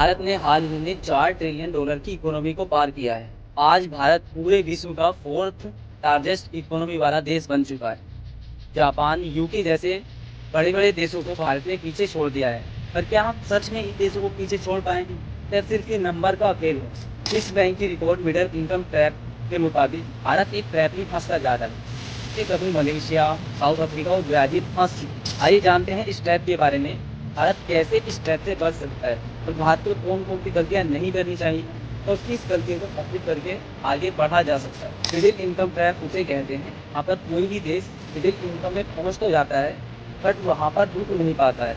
भारत ने हाल ही में 4 trillion dollar की इकोनॉमी को पार किया है। आज भारत पूरे विश्व का 4th लार्जेस्ट इकोनॉमी वाला देश बन चुका है। जापान, यूके जैसे बड़े-बड़े देशों को भारत ने पीछे छोड़ दिया है। पर क्या हम सच में इन देशों को पीछे छोड़ पाएंगे? या सिर्फ ये नंबर का खेल है? विश्व बैंक की रिपोर्ट मिडिल इनकम ट्रैप के मुताबिक भारत एक ट्रैप में फंसता जा रहा है। ये कभी मलेशिया, साउथ अफ्रीका और ब्राजील फंस चुके। आइए जानते हैं इस ट्रैप के बारे में। भारत कैसे इस ट्रैप से बच सकता है और भारत को कौन कौन सी गलतियां नहीं करनी चाहिए और किस गलतियों को कम्प्लीट करके आगे बढ़ा जा सकता है। मिडिल इनकम ट्रैप उसे कहते हैं। यहाँ पर कोई भी देश मिडिल इनकम में पहुँच तो जाता है बट वहाँ पर रुक नहीं पाता है।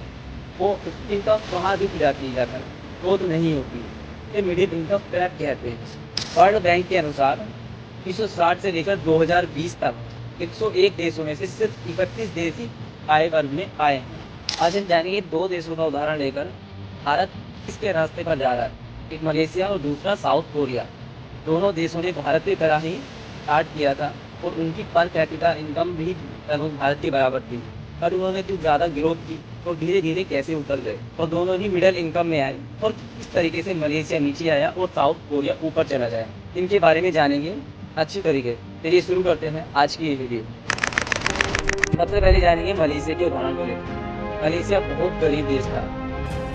वो इनकम वहाँ रुक जाती है, जाकर ग्रोथ नहीं होती। ये मिडिल इनकम ट्रैप कहते हैं। वर्ल्ड बैंक के अनुसार 1960 से लेकर 2020 तक 101 देशों में से सिर्फ 31 देश ही आय वर्ग में आए हैं। आज हम जानेंगे 2 देशों का उदाहरण लेकर भारत किसके रास्ते पर जा रहा है। एक मलेशिया और दूसरा साउथ कोरिया। दोनों देशों ने भारत की तरह ही स्टार्ट किया था और उनकी पर कैपिटा इनकम भी लगभग भारत के बराबर थी। पर उन्होंने जो ज़्यादा ग्रोथ की तो धीरे धीरे कैसे उतर गए और दोनों ही मिडिल इनकम में आए और किस तरीके से मलेशिया नीचे आया और साउथ कोरिया ऊपर चला जाए, इनके बारे में जानेंगे अच्छी तरीके। चलिए शुरू करते हैं आज की ये वीडियो। सबसे पहले जानेंगे मलेशिया के उदाहरण को लेकर। मलेशिया बहुत गरीब देश था।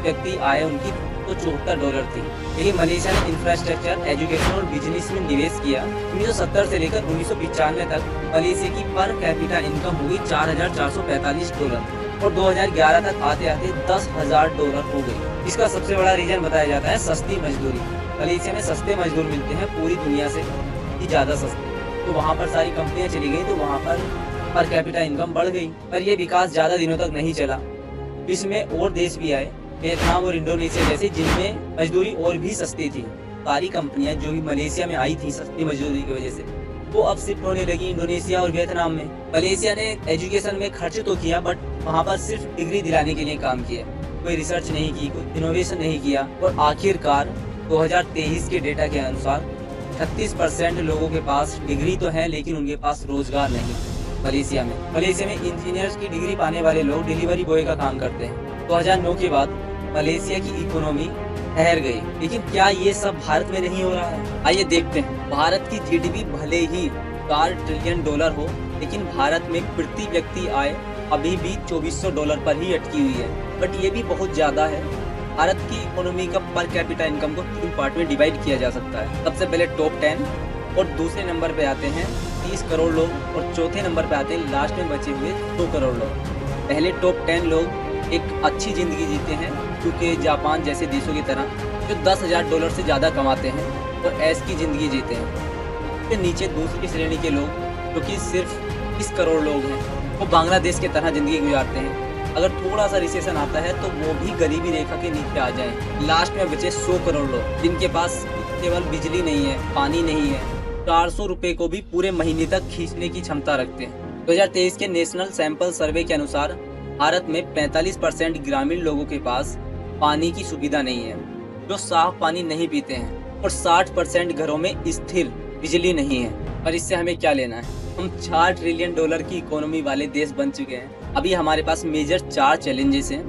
व्यक्ति आय उनकी तो $74 थी, लेकिन मलेशिया ने इंफ्रास्ट्रक्चर, एजुकेशन और बिजनेस में निवेश किया। 1970 से लेकर 1995 तक मलेशिया की पर कैपिटा इनकम हुई $4,445 और 2011 तक आते आते $10,000 हो गई। इसका सबसे बड़ा रीजन बताया जाता है सस्ती मजदूरी। मलेशिया में सस्ते मजदूर मिलते हैं पूरी दुनिया से ही ज़्यादा सस्ते, तो वहाँ पर सारी कंपनियाँ चली गई तो वहाँ पर कैपिटा इनकम बढ़ गई। पर यह विकास ज़्यादा दिनों तक नहीं चला। इसमें और देश भी आए, वियतनाम और इंडोनेशिया जैसे, जिनमें मजदूरी और भी सस्ती थी। सारी कंपनियां जो भी मलेशिया में आई थी सस्ती मजदूरी की वजह से, वो अब शिफ्ट होने लगी इंडोनेशिया और वियतनाम में। मलेशिया ने एजुकेशन में खर्च तो किया बट वहाँ पर सिर्फ डिग्री दिलाने के लिए काम किया, कोई रिसर्च नहीं की, कोई इनोवेशन नहीं किया। और आखिरकार 2023 के डेटा के अनुसार 36% लोगों के पास डिग्री तो है लेकिन उनके पास रोजगार नहीं। मलेशिया में इंजीनियर्स की डिग्री पाने वाले लोग डिलीवरी बॉय का काम करते हैं। 2009 के बाद मलेशिया की इकोनॉमी ठहर गई, लेकिन क्या ये सब भारत में नहीं हो रहा है? आइए देखते हैं। भारत की जीडीपी भले ही $4 ट्रिलियन हो, लेकिन भारत में प्रति व्यक्ति आय अभी भी $2,400 पर ही अटकी हुई है। बट ये भी बहुत ज्यादा है। भारत की इकोनॉमी का पर कैपिटा इनकम को 3 पार्ट में डिवाइड किया जा सकता है। सबसे पहले टॉप 10 और दूसरे नंबर पे आते हैं 30 करोड़ लोग और चौथे नंबर पे आते हैं लास्ट में बचे हुए 2 करोड़ लोग। पहले टॉप 10 लोग एक अच्छी जिंदगी जीते हैं, क्योंकि जापान जैसे देशों की तरह जो $10,000 से ज़्यादा कमाते हैं और ऐश की ज़िंदगी जीते हैं। फिर नीचे दूसरी श्रेणी के लोग जो कि सिर्फ 30 करोड़ लोग हैं, वो बांग्लादेश की तरह ज़िंदगी गुजारते हैं। अगर थोड़ा सा रिसेशन आता है तो वो भी गरीबी रेखा के नीचे आ जाएं। लास्ट में बचे 100 करोड़ लोग, जिनके पास केवल बिजली नहीं है, पानी नहीं है, 400 रुपये को भी पूरे महीने तक खींचने की क्षमता रखते हैं। 2023 के नेशनल सैंपल सर्वे के अनुसार भारत में 45% ग्रामीण लोगों के पास पानी की सुविधा नहीं है, जो साफ पानी नहीं पीते हैं, और 60% घरों में स्थिर बिजली नहीं है। पर इससे हमें क्या लेना है? हम $4 ट्रिलियन की इकोनॉमी वाले देश बन चुके हैं। अभी हमारे पास मेजर 4 चैलेंजेस हैं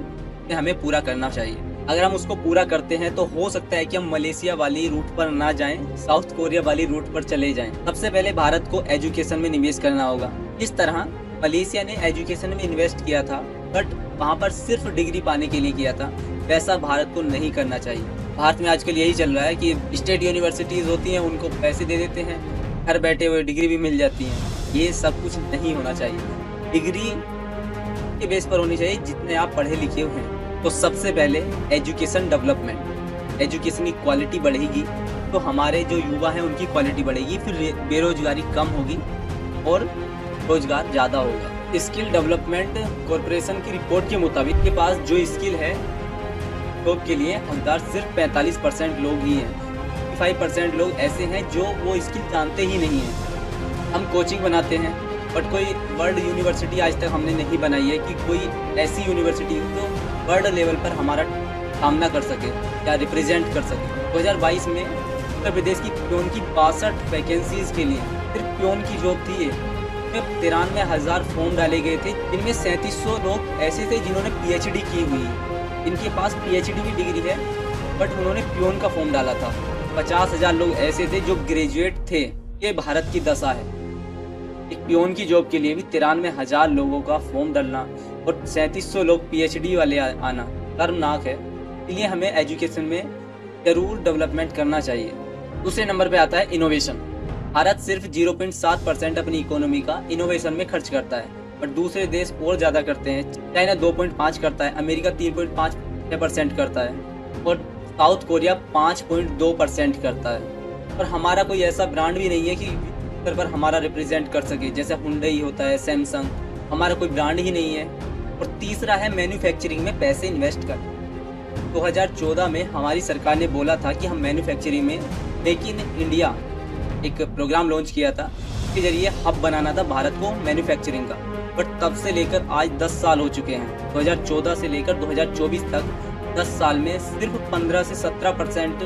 कि हमें पूरा करना चाहिए। अगर हम उसको पूरा करते हैं तो हो सकता है कि हम मलेशिया वाली रूट पर ना जाएं, साउथ कोरिया वाली रूट पर चले जाएं। सबसे पहले भारत को एजुकेशन में निवेश करना होगा। इस तरह मलेशिया ने एजुकेशन में इन्वेस्ट किया था बट वहाँ पर सिर्फ डिग्री पाने के लिए किया था, वैसा भारत को नहीं करना चाहिए। भारत में आजकल यही चल रहा है कि स्टेट यूनिवर्सिटीज़ होती हैं, उनको पैसे दे देते हैं, घर बैठे हुए डिग्री भी मिल जाती हैं। ये सब कुछ नहीं होना चाहिए। डिग्री के बेस पर होनी चाहिए जितने आप पढ़े लिखे हुए हैं। तो सबसे पहले एजुकेशन डेवलपमेंट, एजुकेशन की क्वालिटी बढ़ेगी तो हमारे जो युवा हैं उनकी क्वालिटी बढ़ेगी, फिर बेरोजगारी कम होगी और रोजगार ज़्यादा होगा। स्किल डेवलपमेंट कॉरपोरेशन की रिपोर्ट के मुताबिक के पास जो स्किल है जॉब के लिए हकदार सिर्फ 45% लोग ही हैं। 55% लोग ऐसे हैं जो वो स्किल जानते ही नहीं हैं। हम कोचिंग बनाते हैं बट कोई वर्ल्ड यूनिवर्सिटी आज तक हमने नहीं बनाई है कि कोई ऐसी यूनिवर्सिटी जो वर्ल्ड लेवल पर हमारा सामना कर सके या रिप्रेजेंट कर सके। 2022 में उत्तर प्रदेश की प्योन की 62 वैकेंसीज के लिए सिर्फ प्योन की जॉब थी। में 93,000 फॉर्म डाले गए थे, जिनमें 3700 लोग ऐसे थे जिन्होंने PhD की हुई है। इनके पास PhD की डिग्री है बट उन्होंने पियोन का फॉर्म डाला था। 50,000 लोग ऐसे थे जो ग्रेजुएट थे। ये भारत की दशा है। एक पियोन की जॉब के लिए भी 93,000 लोगों का फॉर्म डालना और 3700 लोग PhD वाले आना शर्मनाक है। इसलिए हमें एजुकेशन में जरूर डेवलपमेंट करना चाहिए। दूसरे नंबर पे आता है इनोवेशन। भारत सिर्फ 0.7% अपनी इकोनॉमी का इनोवेशन में खर्च करता है, बट दूसरे देश और ज़्यादा करते हैं। चाइना 2.5 करता है, अमेरिका 3.5% करता है और साउथ कोरिया 5.2% करता है। और हमारा कोई ऐसा ब्रांड भी नहीं है कि स्तर पर हमारा रिप्रेजेंट कर सके, जैसे हुंडई होता है, सैमसंग, हमारा कोई ब्रांड ही नहीं है। और तीसरा है मैन्युफैक्चरिंग में पैसे इन्वेस्ट कर। 2014 में हमारी सरकार ने बोला था कि हम मैन्युफैक्चरिंग में मेक इन इंडिया एक प्रोग्राम लॉन्च किया था, इसके जरिए हब बनाना था भारत को मैन्युफैक्चरिंग का। बट तब से लेकर आज 10 साल हो चुके हैं। 2014 से लेकर 2024 तक 10 साल में सिर्फ 15 से 17%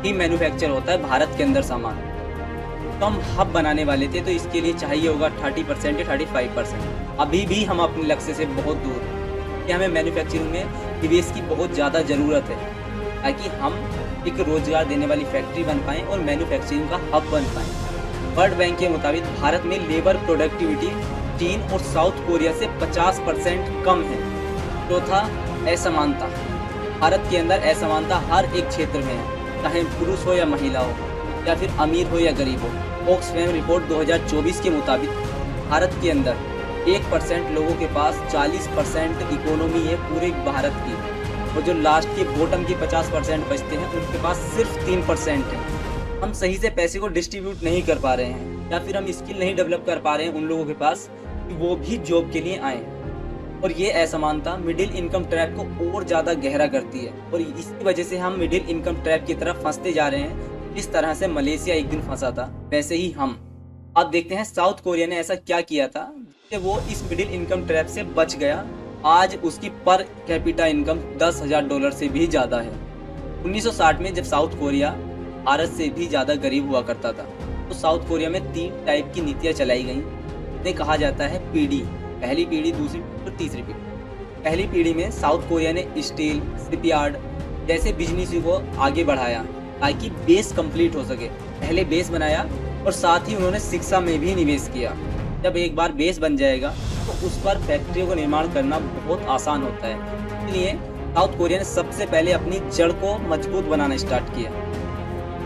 ही मैन्युफैक्चर होता है भारत के अंदर सामान। तो हम हब बनाने वाले थे, तो इसके लिए चाहिए होगा 30% या 35%। अभी भी हम अपने लक्ष्य से बहुत दूर हैं कि हमें मैन्युफैक्चरिंग में निवेश की बहुत ज़्यादा ज़रूरत है, ताकि हम एक रोजगार देने वाली फैक्ट्री बन पाएँ और मैन्युफैक्चरिंग का हब बन पाएँ। वर्ल्ड बैंक के मुताबिक भारत में लेबर प्रोडक्टिविटी चीन और साउथ कोरिया से 50% कम है। चौथा, असमानता। भारत के अंदर असमानता हर एक क्षेत्र में है, चाहे पुरुष हो या महिला हो, या फिर अमीर हो या गरीब हो। ऑक्सफैम रिपोर्ट 2024 के मुताबिक भारत के अंदर 1% लोगों के पास 40% इकोनॉमी है पूरे भारत की, और जो लास्ट के बॉटम की 50% बचते हैं उनके पास सिर्फ 3% है। हम सही से पैसे को डिस्ट्रीब्यूट नहीं कर पा रहे हैं, या फिर हम स्किल नहीं डेवलप कर पा रहे हैं उन लोगों के पास कि वो भी जॉब के लिए आए। और ये असमानता मिडिल इनकम ट्रैप को और ज़्यादा गहरा करती है, और इसकी वजह से हम मिडिल इनकम ट्रैप की तरफ फंसते जा रहे हैं। जिस तरह से मलेशिया एक दिन फंसा था, वैसे ही हम। अब देखते हैं साउथ कोरिया ने ऐसा क्या किया था कि वो इस मिडिल इनकम ट्रैप से बच गया। आज उसकी पर कैपिटा इनकम $10,000 से भी ज़्यादा है। 1960 में जब साउथ कोरिया भारत से भी ज़्यादा गरीब हुआ करता था, तो साउथ कोरिया में 3 टाइप की नीतियाँ चलाई गई, जिन्हें कहा जाता है पीढ़ी। पहली पीढ़ी, दूसरी और तीसरी पीढ़ी। पहली पीढ़ी में साउथ कोरिया ने स्टील, शिपयार्ड जैसे बिजनेस को आगे बढ़ाया ताकि बेस कंप्लीट हो सके। पहले बेस बनाया और साथ ही उन्होंने शिक्षा में भी निवेश किया। जब एक बार बेस बन जाएगा तो उस पर फैक्ट्रियों का निर्माण करना बहुत आसान होता है। इसलिए साउथ कोरिया ने सबसे पहले अपनी जड़ को मजबूत बनाना स्टार्ट किया,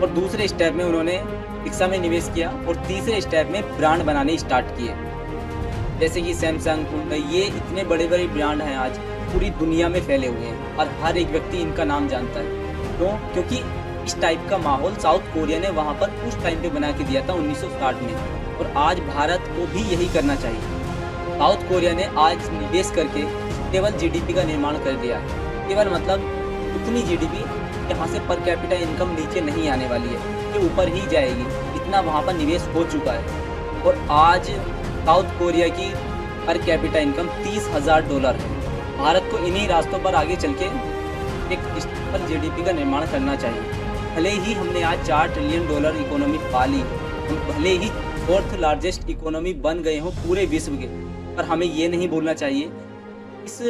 और दूसरे स्टेप में उन्होंने शिक्षा में निवेश किया, और तीसरे स्टेप में ब्रांड बनाने स्टार्ट किए, जैसे कि सैमसंग, हुंडई। ये इतने बड़े बड़े ब्रांड हैं, आज पूरी दुनिया में फैले हुए हैं और हर एक व्यक्ति इनका नाम जानता है। क्यों? क्योंकि इस टाइप का माहौल साउथ कोरिया ने वहाँ पर उस टाइम पे बना के दिया था 1960 में, और आज भारत को भी यही करना चाहिए। साउथ कोरिया ने आज निवेश करके केवल GDP का निर्माण कर दिया है। केवल मतलब उतनी GDP यहाँ से पर कैपिटा इनकम नीचे नहीं आने वाली है, ये ऊपर ही जाएगी। इतना वहाँ पर निवेश हो चुका है, और आज साउथ कोरिया की पर कैपिटा इनकम $30,000 है। भारत को इन्हीं रास्तों पर आगे चल के एक पर GDP का निर्माण करना चाहिए। भले ही हमने आज $4 ट्रिलियन इकोनॉमी पा ली, हम भले ही 4th लार्जेस्ट इकोनॉमी बन गए हों पूरे विश्व के, पर हमें ये नहीं भूलना चाहिए इस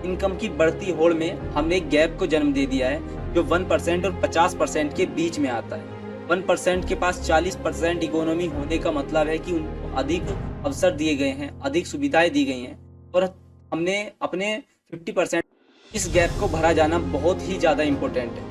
इनकम की बढ़ती होड़ में हमने एक गैप को जन्म दे दिया है जो 1% और 50% के बीच में आता है। 1% के पास 40% इकोनॉमी होने का मतलब है कि उनको अधिक अवसर दिए गए हैं, अधिक सुविधाएं दी गई हैं, और हमने अपने 50% इस गैप को भरा जाना बहुत ही ज़्यादा इम्पोर्टेंट है।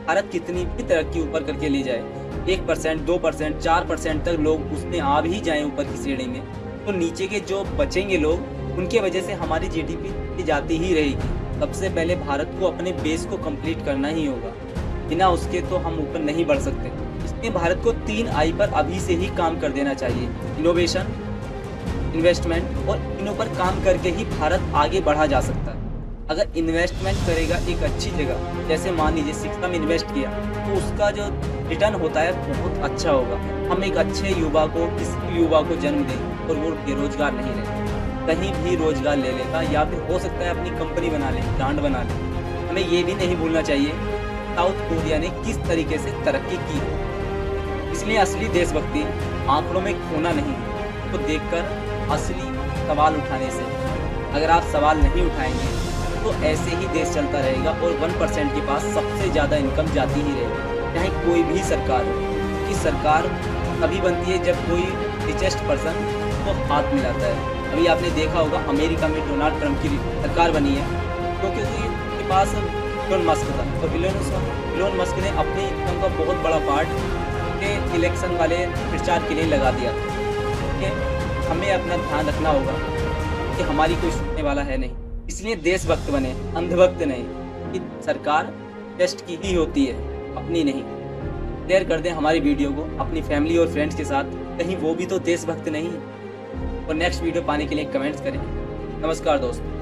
भारत कितनी भी तरक्की ऊपर करके ले जाए, 1%, 2%, 4% तक लोग उसमें आ भी जाएं ऊपर की श्रेणी में, तो नीचे के जो बचेंगे लोग, उनके वजह से हमारी GDP जाती ही रहेगी। सबसे पहले भारत को अपने बेस को कंप्लीट करना ही होगा, बिना उसके तो हम ऊपर नहीं बढ़ सकते। इसलिए भारत को 3 I पर अभी से ही काम कर देना चाहिए। इनोवेशन, इन्वेस्टमेंट, और इनों पर काम करके ही भारत आगे बढ़ा जा सकता है। अगर इन्वेस्टमेंट करेगा एक अच्छी जगह, जैसे मान लीजिए शिक्षा में इन्वेस्ट किया, तो उसका जो रिटर्न होता है बहुत अच्छा होगा। हम एक अच्छे युवा को, किसी युवा को जन्म दें और वो बेरोजगार नहीं रहे, कहीं भी रोजगार ले लेगा, या फिर हो सकता है अपनी कंपनी बना ले, ब्रांड बना ले। हमें ये भी नहीं भूलना चाहिए साउथ कोरिया ने किस तरीके से तरक्की की। इसलिए असली देशभक्ति आंकड़ों में खोना नहीं, तो देखकर असली सवाल उठाने से। अगर आप सवाल नहीं उठाएंगे तो ऐसे ही देश चलता रहेगा और 1% के पास सबसे ज़्यादा इनकम जाती ही रहेगी, चाहे कोई भी सरकार हो। कि सरकार तभी बनती है जब कोई रिचेस्ट पर्सन को हाथ मिलाता है। अभी आपने देखा होगा अमेरिका में डोनाल्ड ट्रंप की सरकार बनी है क्योंकि उसके पास इलोन मस्क था, तो इलोन मस्क ने अपनी इनकम का बहुत बड़ा पार्ट के इलेक्शन वाले प्रचार के लिए लगा दिया था। कि हमें अपना ध्यान रखना होगा कि हमारी कोई सुनने वाला है नहीं, इसलिए देशभक्त बने, अंधभक्त नहीं। कि सरकार टेस्ट की ही होती है, अपनी नहीं। शेयर कर दें हमारी वीडियो को अपनी फैमिली और फ्रेंड्स के साथ, कहीं वो भी तो देशभक्त नहीं है। और नेक्स्ट वीडियो पाने के लिए कमेंट्स करें। नमस्कार दोस्तों।